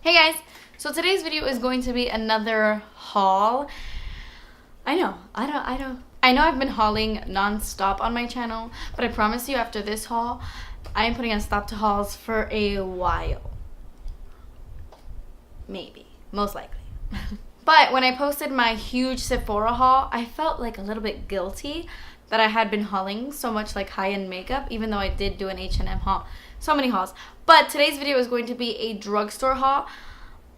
Hey guys, so today's video is going to be another haul. I know I've been hauling non-stop on my channel, but I promise you after this haul, I am putting a stop to hauls for a while. Maybe, most likely. But when I posted my huge Sephora haul, I felt like a little bit guilty that I had been hauling so much like high-end makeup, even though I did do an H&M haul. So many hauls. But today's video is going to be a drugstore haul,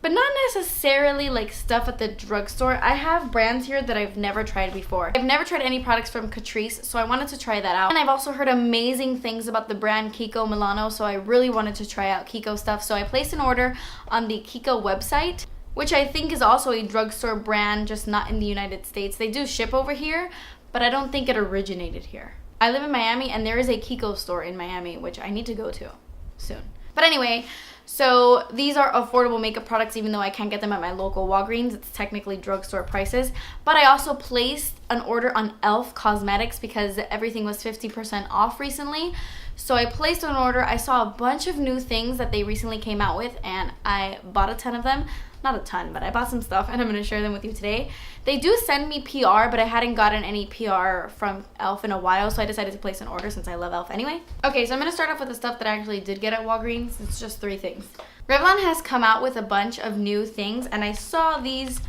but not necessarily like stuff at the drugstore. I have brands here that I've never tried before. I've never tried any products from Catrice, so I wanted to try that out. And I've also heard amazing things about the brand Kiko Milano, so I really wanted to try out Kiko stuff. So I placed an order on the Kiko website, which I think is also a drugstore brand, just not in the United States. They do ship over here, but I don't think it originated here. I live in Miami and there is a Kiko store in Miami, which I need to go to soon. But anyway, so these are affordable makeup products, even though I can't get them at my local Walgreens. It's technically drugstore prices. But I also placed an order on E.l.f. cosmetics because everything was 50% off recently. So I placed an order. I saw a bunch of new things that they recently came out with and I bought a ton of them. Not a ton, but I bought some stuff and I'm going to share them with you today. They do send me PR, but I hadn't gotten any PR from E.l.f. in a while, so I decided to place an order since I love E.l.f. anyway. Okay, so I'm going to start off with the stuff that I actually did get at Walgreens. It's just 3 things. Revlon has come out with a bunch of new things, and I saw these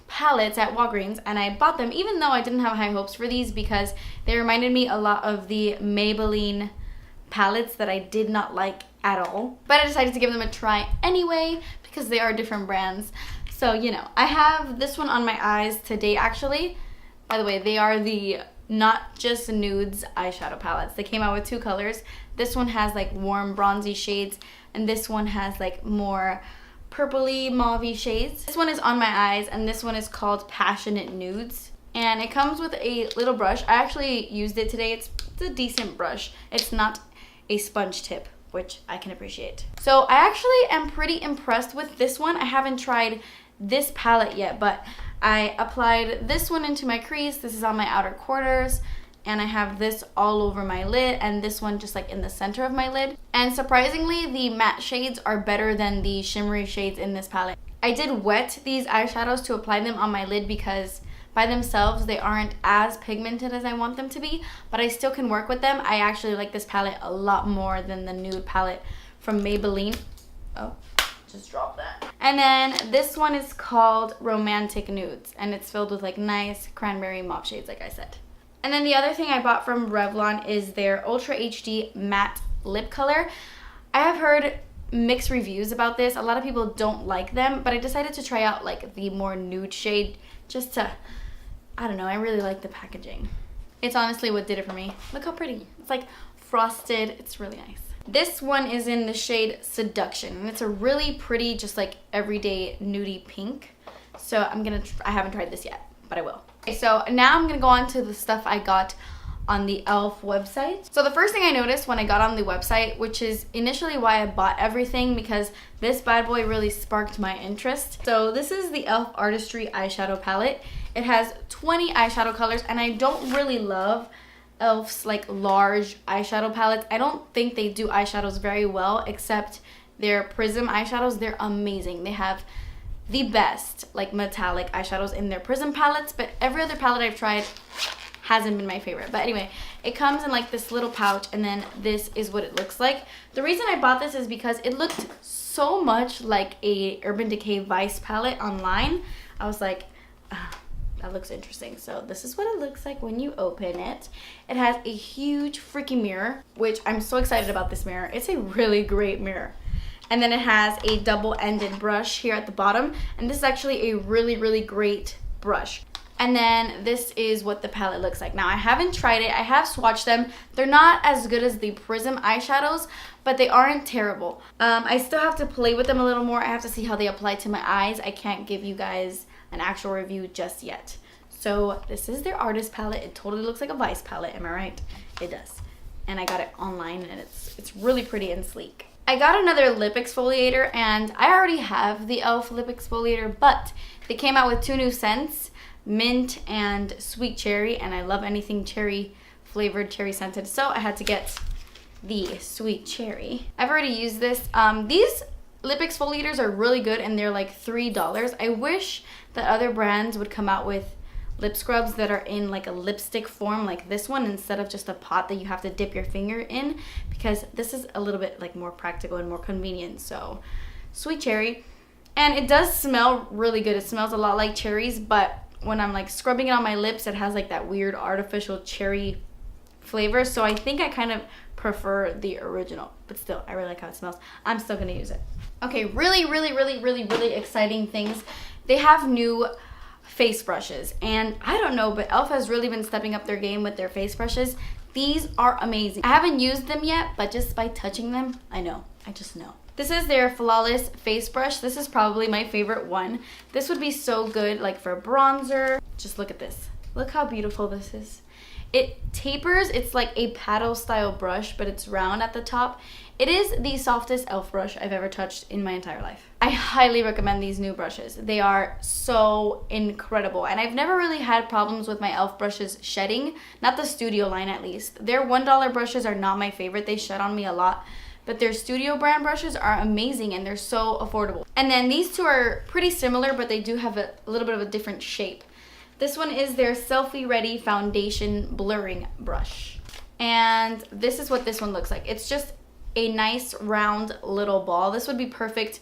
palettes at Walgreens, and I bought them, even though I didn't have high hopes for these because they reminded me a lot of the Maybelline palettes that I did not like at all. But I decided to give them a try anyway because they are different brands. So, you know, I have this one on my eyes today actually. By the way, they are the Not Just Nudes eyeshadow palettes. They came out with 2 colors. This one has like warm bronzy shades and this one has like more purpley mauvey shades. This one is on my eyes and this one is called Passionate Nudes. And it comes with a little brush. I actually used it today. It's a decent brush. It's not a sponge tip, which I can appreciate. So I actually am pretty impressed with this one. I haven't tried this palette yet, but I applied this one into my crease. This is on my outer quarters, and I have this all over my lid, and this one just like in the center of my lid. And surprisingly, the matte shades are better than the shimmery shades in this palette. I did wet these eyeshadows to apply them on my lid because by themselves they aren't as pigmented as I want them to be, but I still can work with them. I actually like this palette a lot more than the nude palette from Maybelline. Oh, just dropped that. And then this one is called Romantic Nudes, and it's filled with like nice cranberry mauve shades, like I said. And then the other thing I bought from Revlon is their Ultra HD Matte Lip Color. I have heard mixed reviews about this. A lot of people don't like them, but I decided to try out like the more nude shade just to, I don't know, I really like the packaging. It's honestly what did it for me. Look how pretty. It's like frosted. It's really nice. This one is in the shade Seduction, and it's a really pretty, just like everyday nudie pink. So I haven't tried this yet, but I will. Okay, so now I'm gonna go on to the stuff I got on the E.l.f. website. So the first thing I noticed when I got on the website, which is initially why I bought everything, because this bad boy really sparked my interest. So this is the E.l.f. Artistry eyeshadow palette. It has 20 eyeshadow colors, and I don't really love E.l.f.'s like large eyeshadow palettes. I don't think they do eyeshadows very well, except their Prism eyeshadows. They're amazing. They have the best like metallic eyeshadows in their Prism palettes, but every other palette I've tried hasn't been my favorite. But anyway, it comes in like this little pouch, and then this is what it looks like. The reason I bought this is because it looked so much like a Urban Decay Vice palette online. I was like, that looks interesting. So this is what it looks like when you open it. It has a huge freaking mirror, which I'm so excited about this mirror. It's a really great mirror. And then it has a double-ended brush here at the bottom, and this is actually a really, really great brush. And then this is what the palette looks like. Now, I haven't tried it. I have swatched them. They're not as good as the Prism eyeshadows, but they aren't terrible. I still have to play with them a little more. I have to see how they apply to my eyes. I can't give you guys an actual review just yet. So this is their artist palette. It totally looks like a Vice palette, am I right? It does. And I got it online, and it's really pretty and sleek. I got another lip exfoliator, and I already have the E.l.f. lip exfoliator, but they came out with 2 new scents, mint and sweet cherry, and I love anything cherry flavored, cherry scented, so I had to get the sweet cherry. I've already used this. These lip exfoliators are really good and they're like $3. I wish that other brands would come out with lip scrubs that are in like a lipstick form like this one instead of just a pot that you have to dip your finger in, because this is a little bit like more practical and more convenient. So sweet cherry. And it does smell really good. It smells a lot like cherries, but when I'm like scrubbing it on my lips, it has like that weird artificial cherry flavor. So I think I kind of prefer the original, but still I really like how it smells. I'm still gonna use it. Okay, really exciting things. They have new face brushes, and I don't know, but e.l.f. has really been stepping up their game with their face brushes. These are amazing. I haven't used them yet, but just by touching them, I just know. This is their Flawless face brush. This is probably my favorite one. This would be so good like for bronzer. Just look at this. Look how beautiful this is. It tapers. It's like a paddle style brush, but it's round at the top. It is the softest e.l.f. brush I've ever touched in my entire life. I highly recommend these new brushes. They are so incredible. And I've never really had problems with my e.l.f. brushes shedding. Not the studio line at least. Their $1 brushes are not my favorite. They shed on me a lot. But their studio brand brushes are amazing and they're so affordable. And then these two are pretty similar, but they do have a little bit of a different shape. This one is their Selfie Ready Foundation Blurring Brush. And this is what this one looks like. It's just a nice round little ball. This would be perfect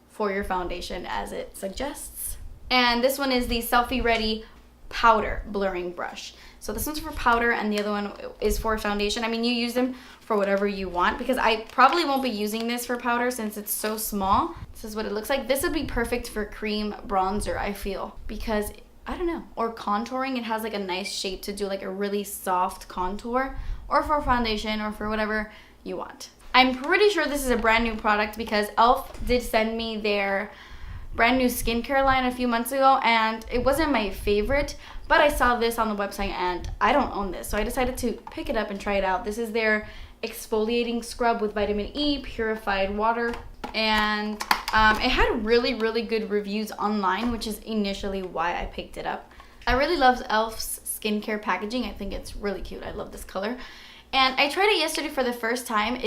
for your foundation as it suggests. And this one is the Selfie Ready Powder Blurring Brush. So this one's for powder and the other one is for foundation. I mean, you use them for whatever you want, because I probably won't be using this for powder since it's so small. This is what it looks like. This would be perfect for cream bronzer, I feel, because I don't know, or contouring. It has like a nice shape to do like a really soft contour, or for foundation, or for whatever you want. I'm pretty sure this is a brand new product because e.l.f. did send me their brand new skincare line a few months ago, and it wasn't my favorite, but I saw this on the website and I don't own this, so I decided to pick it up and try it out. This is their exfoliating scrub with vitamin E, purified water, and it had really good reviews online, which is initially why I picked it up. I really love e.l.f.'s skincare packaging. I think it's really cute. I love this color. And I tried it yesterday for the first time.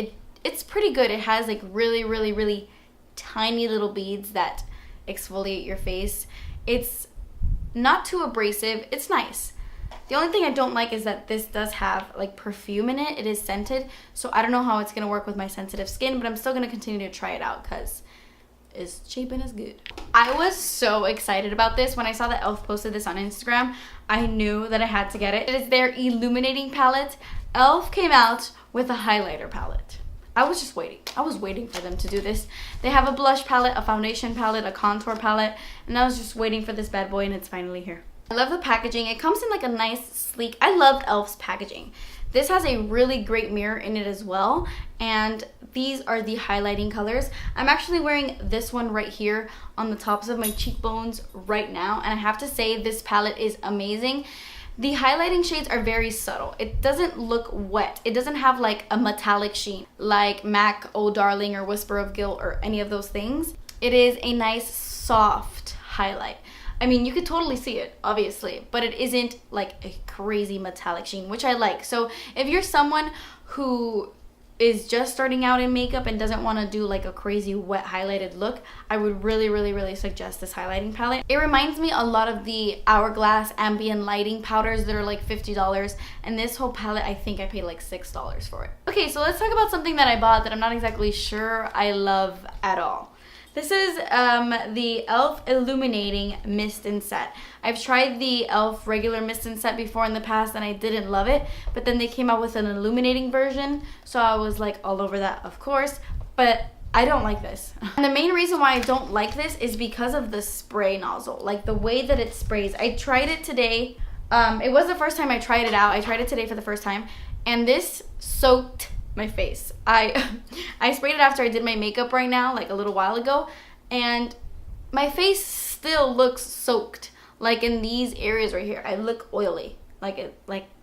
It's pretty good. It has like really tiny little beads that exfoliate your face. It's not too abrasive. It's nice. The only thing I don't like is that this does have like perfume in it. It is scented, so I don't know how it's gonna work with my sensitive skin, but I'm still gonna continue to try it out because it's cheap and it's good. I was so excited about this. When I saw that e.l.f. posted this on Instagram, I knew that I had to get it. It is their illuminating palette. e.l.f. came out with a highlighter palette. I was just waiting. I was waiting for them to do this. They have a blush palette, a foundation palette, a contour palette, and I was just waiting for this bad boy, and it's finally here. I love the packaging. It comes in like a nice sleek, I love e.l.f.'s packaging. This has a really great mirror in it as well, and these are the highlighting colors. I'm actually wearing this one right here on the tops of my cheekbones right now, and I have to say this palette is amazing. The highlighting shades are very subtle. It doesn't look wet. It doesn't have like a metallic sheen like MAC, Oh Darling, or Whisper of Guilt, or any of those things. It is a nice soft highlight. I mean, you could totally see it, obviously, but it isn't like a crazy metallic sheen, which I like. So if you're someone who is just starting out in makeup and doesn't want to do like a crazy wet highlighted look, I would really suggest this highlighting palette. It reminds me a lot of the Hourglass ambient lighting powders that are like $50, and this whole palette, I think I paid like $6 for it. Okay, so let's talk about something that I bought that I'm not exactly sure I love at all. This is the e.l.f. Illuminating Mist and Set. I've tried the e.l.f. regular mist and set before in the past and I didn't love it, but then they came out with an illuminating version, so I was like all over that, of course, but I don't like this. And the main reason why I don't like this is because of the spray nozzle, like the way that it sprays. I tried it today. It was the first time I tried it out. I tried it today for the first time, and this soaked my face. I sprayed it after I did my makeup right now, like a little while ago, and my face still looks soaked. Like in these areas right here, I look oily. Like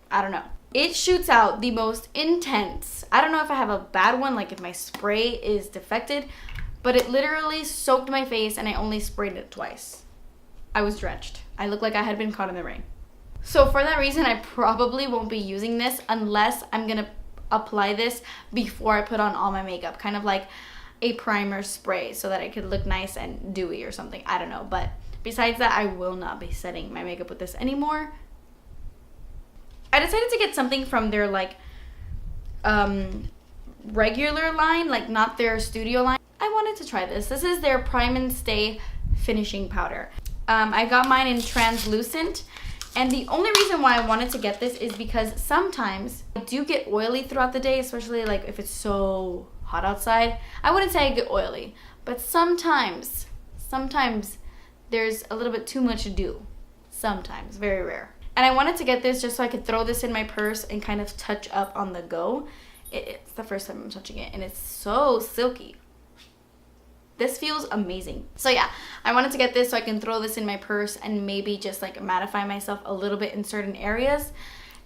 I don't know. It shoots out the most intense. I don't know if I have a bad one, like if my spray is defected, but it literally soaked my face and I only sprayed it twice. I was drenched. I looked like I had been caught in the rain. So for that reason, I probably won't be using this unless I'm gonna apply this before I put on all my makeup. Kind of like a primer spray so that it could look nice and dewy or something. I don't know. But besides that, I will not be setting my makeup with this anymore. I decided to get something from their like regular line, like not their studio line. I wanted to try this. This is their Prime and Stay finishing powder. I got mine in translucent, and the only reason why I wanted to get this is because sometimes I do get oily throughout the day, especially like if it's so hot outside. I wouldn't say I get oily, but sometimes there's a little bit too much dew. Sometimes, very rare. And I wanted to get this just so I could throw this in my purse and kind of touch up on the go. It's the first time I'm touching it, and it's so silky. This feels amazing. So yeah, I wanted to get this so I can throw this in my purse and maybe just like mattify myself a little bit in certain areas.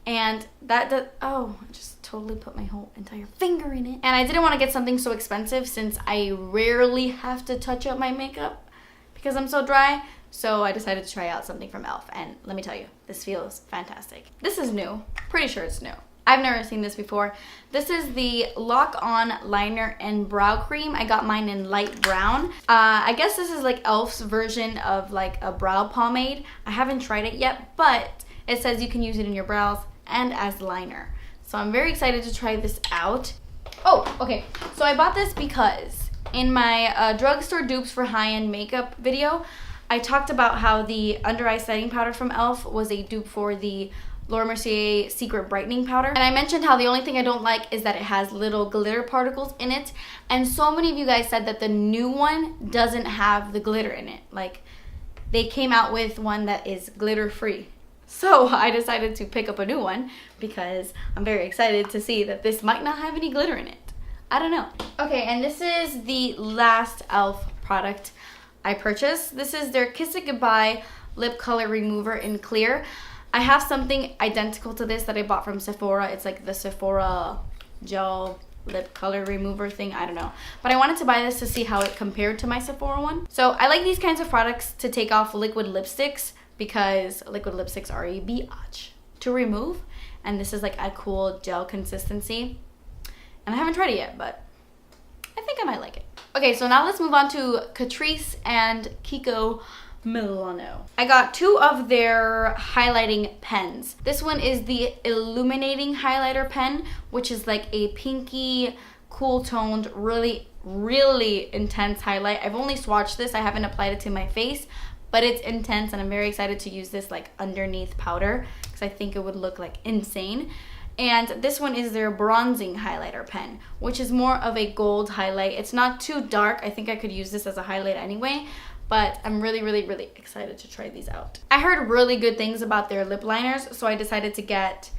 And that does, oh, I just totally put my whole entire finger in it. And I didn't want to get something so expensive since I rarely have to touch up my makeup because I'm so dry. So I decided to try out something from e.l.f. And let me tell you, this feels fantastic. This is new. Pretty sure it's new. I've never seen this before. This is the Lock On Liner and Brow Cream. I got mine in light brown. I guess this is like e.l.f.'s version of like a brow pomade. I haven't tried it yet, but it says you can use it in your brows and as liner. So I'm very excited to try this out. Oh, okay. So I bought this because in my drugstore dupes for high-end makeup video, I talked about how the under eye setting powder from e.l.f. was a dupe for the Laura Mercier Secret Brightening Powder. And I mentioned how the only thing I don't like is that it has little glitter particles in it. And so many of you guys said that the new one doesn't have the glitter in it. Like, they came out with one that is glitter free. So I decided to pick up a new one because I'm very excited to see that this might not have any glitter in it. I don't know. Okay, and this is the last e.l.f. product I purchased. This is their Kiss It Goodbye Lip Color Remover in Clear. I have something identical to this that I bought from Sephora. It's like the Sephora gel lip color remover thing. I don't know. But I wanted to buy this to see how it compared to my Sephora one. So I like these kinds of products to take off liquid lipsticks because liquid lipsticks are a biatch to remove. And this is like a cool gel consistency. And I haven't tried it yet, but I think I might like it. Okay, so now let's move on to Catrice and Kiko Milano. I got two of their highlighting pens. This one is the Illuminating Highlighter Pen, which is like a pinky, cool toned, really intense highlight. I've only swatched this. I haven't applied it to my face, but it's intense and I'm very excited to use this like underneath powder because I think it would look like insane. And this one is their Bronzing Highlighter Pen, which is more of a gold highlight. It's not too dark. I think I could use this as a highlight anyway. But I'm really excited to try these out. I heard really good things about their lip liners, so I decided to get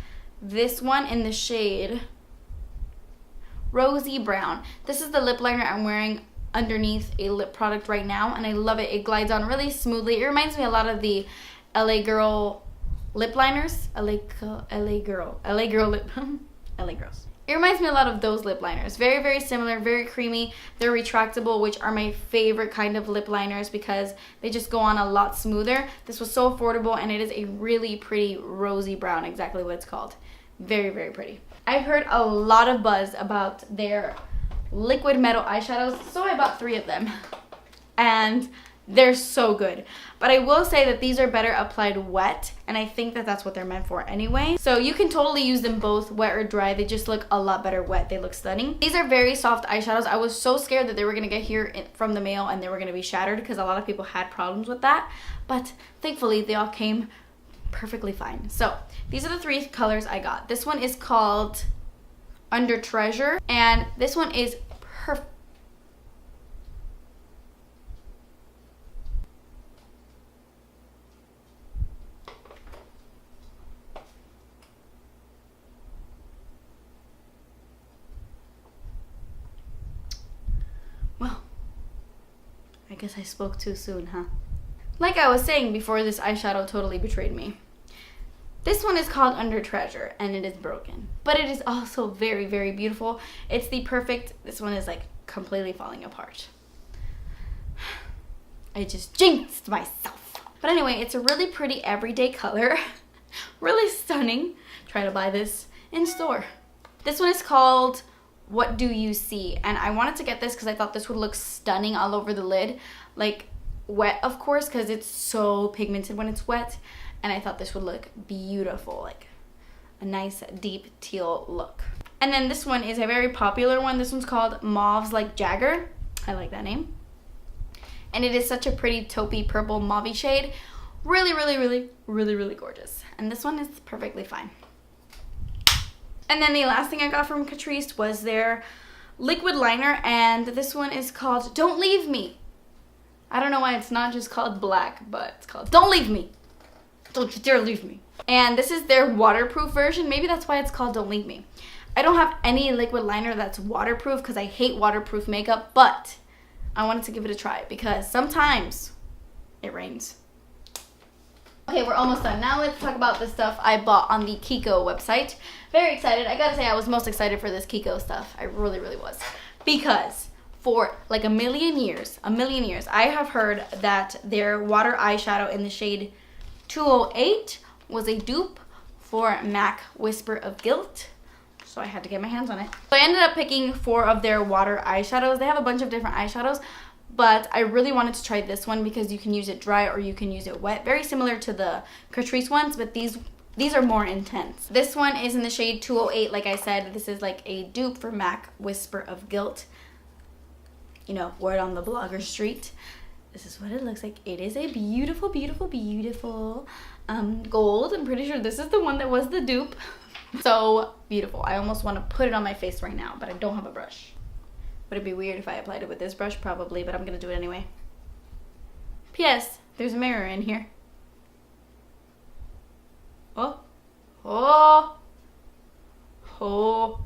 this one in the shade Rosy Brown. This is the lip liner I'm wearing underneath a lip product right now, and I love it. It glides on really smoothly. It reminds me a lot of the LA Girl lip liners. LA Girl lip, LA Girls. It reminds me a lot of those lip liners. Very similar, very creamy. They're retractable, which are my favorite kind of lip liners because they just go on a lot smoother. This was so affordable and it is a really pretty rosy brown, exactly what it's called. Very pretty. I've heard a lot of buzz about their liquid metal eyeshadows, so I bought 3 of them. And they're so good. But I will say that these are better applied wet, and I think that that's what they're meant for anyway. So you can totally use them both wet or dry. They just look a lot better wet. They look stunning. These are very soft eyeshadows. I was so scared that they were gonna get here from the mail and they were gonna be shattered because a lot of people had problems with that. But thankfully they all came perfectly fine. So these are the 3 colors I got. This one is called Under Treasure, and this one is perfect. Well, I guess I spoke too soon, huh? Like I was saying before, this eyeshadow totally betrayed me. This one is called Under Treasure, and it is broken. But it is also very beautiful. It's the perfect, this one is like completely falling apart. I just jinxed myself. But anyway, it's a really pretty everyday color. Really stunning. Try to buy this in store. This one is called what do you see? And I wanted to get this because I thought this would look stunning all over the lid. Like wet, of course, because it's so pigmented when it's wet. And I thought this would look beautiful, like a nice deep teal look. And then this one is a very popular one. This one's called Mauves Like Jagger. I like that name. And it is such a pretty taupey purple mauve shade. Really, really, really, really, really gorgeous. And this one is perfectly fine. And then the last thing I got from Catrice was their liquid liner. And this one is called Don't Leave Me. I don't know why it's not just called black, but it's called Don't Leave Me. Don't you dare leave me. And this is their waterproof version. Maybe that's why it's called Don't Leave Me. I don't have any liquid liner that's waterproof because I hate waterproof makeup, but I wanted to give it a try because sometimes it rains. Okay, we're almost done. Now let's talk about the stuff I bought on the Kiko website. Very excited. I gotta say I was most excited for this Kiko stuff. I really, really was. Because for like a million years, I have heard that their water eyeshadow in the shade 208 was a dupe for MAC Whisper of Guilt. So I had to get my hands on it. So I ended up picking 4 of their water eyeshadows. They have a bunch of different eyeshadows, but I really wanted to try this one because you can use it dry or you can use it wet. Very similar to the Catrice ones, but these are more intense. This one is in the shade 208. Like I said, this is like a dupe for MAC Whisper of Guilt. You know, word on the blogger street. This is what it looks like. It is a beautiful, beautiful, beautiful gold. I'm pretty sure this is the one that was the dupe. So beautiful. I almost want to put it on my face right now, but I don't have a brush. Would it be weird if I applied it with this brush? Probably, but I'm going to do it anyway. P.S. There's a mirror in here. Oh. Oh. Oh.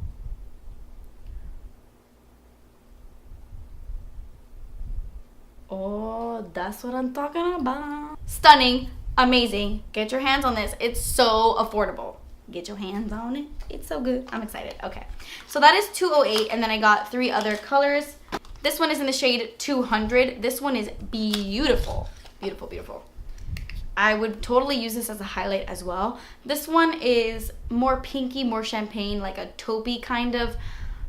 Oh, that's what I'm talking about. Stunning. Amazing. Get your hands on this. It's so affordable. Get your hands on it. It's so good. I'm excited. Okay. So that is 208. And then I got 3 other colors. This one is in the shade 200. This one is beautiful. Beautiful, beautiful. I would totally use this as a highlight as well. This one is more pinky, more champagne, like a taupey kind of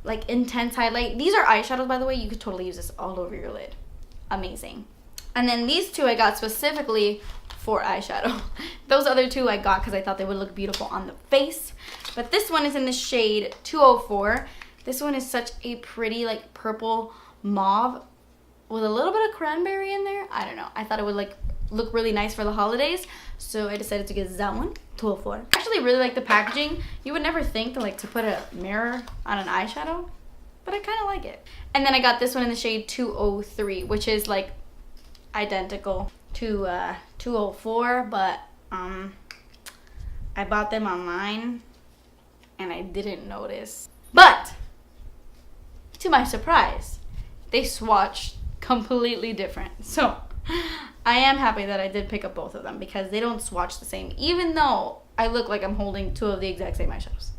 like intense highlight. These are eyeshadows, by the way. You could totally use this all over your lid. Amazing. And then these 2 I got specifically for eyeshadow. Those other 2 I got because I thought they would look beautiful on the face. But this one is in the shade 204. This one is such a pretty like purple mauve with a little bit of cranberry in there. I don't know. I thought it would like look really nice for the holidays. So I decided to get that one, 204. I actually really like the packaging. You would never think to put a mirror on an eyeshadow, but I kind of like it. And then I got this one in the shade 203, which is like identical to 204, but I bought them online and I didn't notice. But to my surprise, they swatched completely different. So I am happy that I did pick up both of them because they don't swatch the same, even though I look like I'm holding 2 of the exact same eyeshadows.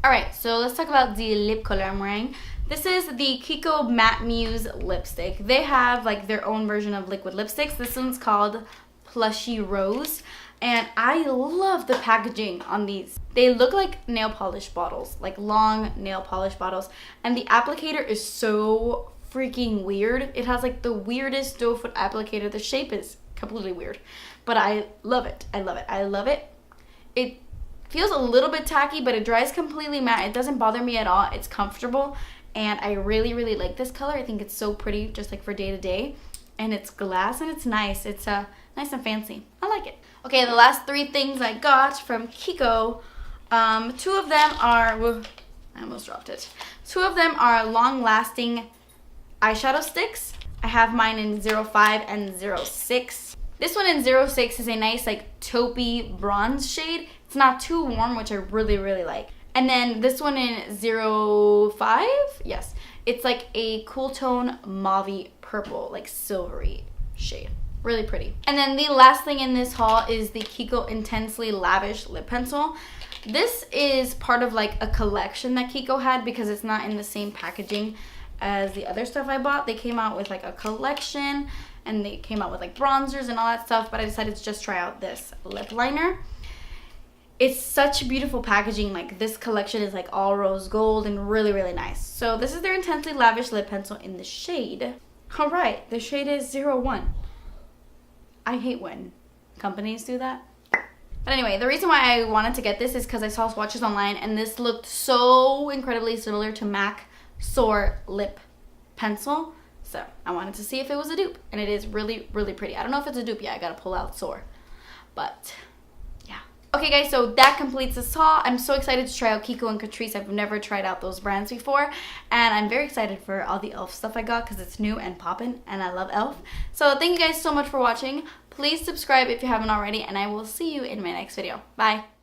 Alright, so let's talk about the lip color I'm wearing. This is the Kiko Matte Muse lipstick. They have like their own version of liquid lipsticks. This one's called Plushy Rose. And I love the packaging on these. They look like nail polish bottles, like long nail polish bottles. And the applicator is so freaking weird. It has like the weirdest doe foot applicator. The shape is completely weird. But I love it. I love it. I love it. It feels a little bit tacky, but it dries completely matte. It doesn't bother me at all. It's comfortable. And I really, really like this color. I think it's so pretty, just like for day to day. And it's glass and it's nice. It's nice and fancy. I like it. Okay, the last 3 things I got from Kiko. 2 of them are, whoa, I almost dropped it. 2 of them are long-lasting eyeshadow sticks. I have mine in 05 and 06. This one in 06 is a nice like taupey bronze shade. It's not too warm, which I really, really like. And then this one in 05, yes, it's like a cool tone mauve purple, like silvery shade. Really pretty. And then the last thing in this haul is the Kiko Intensely Lavish Lip Pencil. This is part of like a collection that Kiko had because it's not in the same packaging as the other stuff I bought. They came out with like a collection and they came out with like bronzers and all that stuff, but I decided to just try out this lip liner. It's such beautiful packaging. Like, this collection is like all rose gold and really, really nice. So this is their Intensely Lavish lip pencil in the shade. All right, the shade is 01. I hate when companies do that. But anyway, the reason why I wanted to get this is because I saw swatches online and this looked so incredibly similar to MAC Soar lip pencil. So I wanted to see if it was a dupe, and it is really, really pretty. I don't know if it's a dupe yet. I gotta pull out Soar, but yeah. Okay guys, so that completes this haul. I'm so excited to try out Kiko and Catrice. I've never tried out those brands before, and I'm very excited for all the e.l.f. stuff I got because it's new and poppin', and I love e.l.f. So thank you guys so much for watching. Please subscribe if you haven't already, and I will see you in my next video. Bye.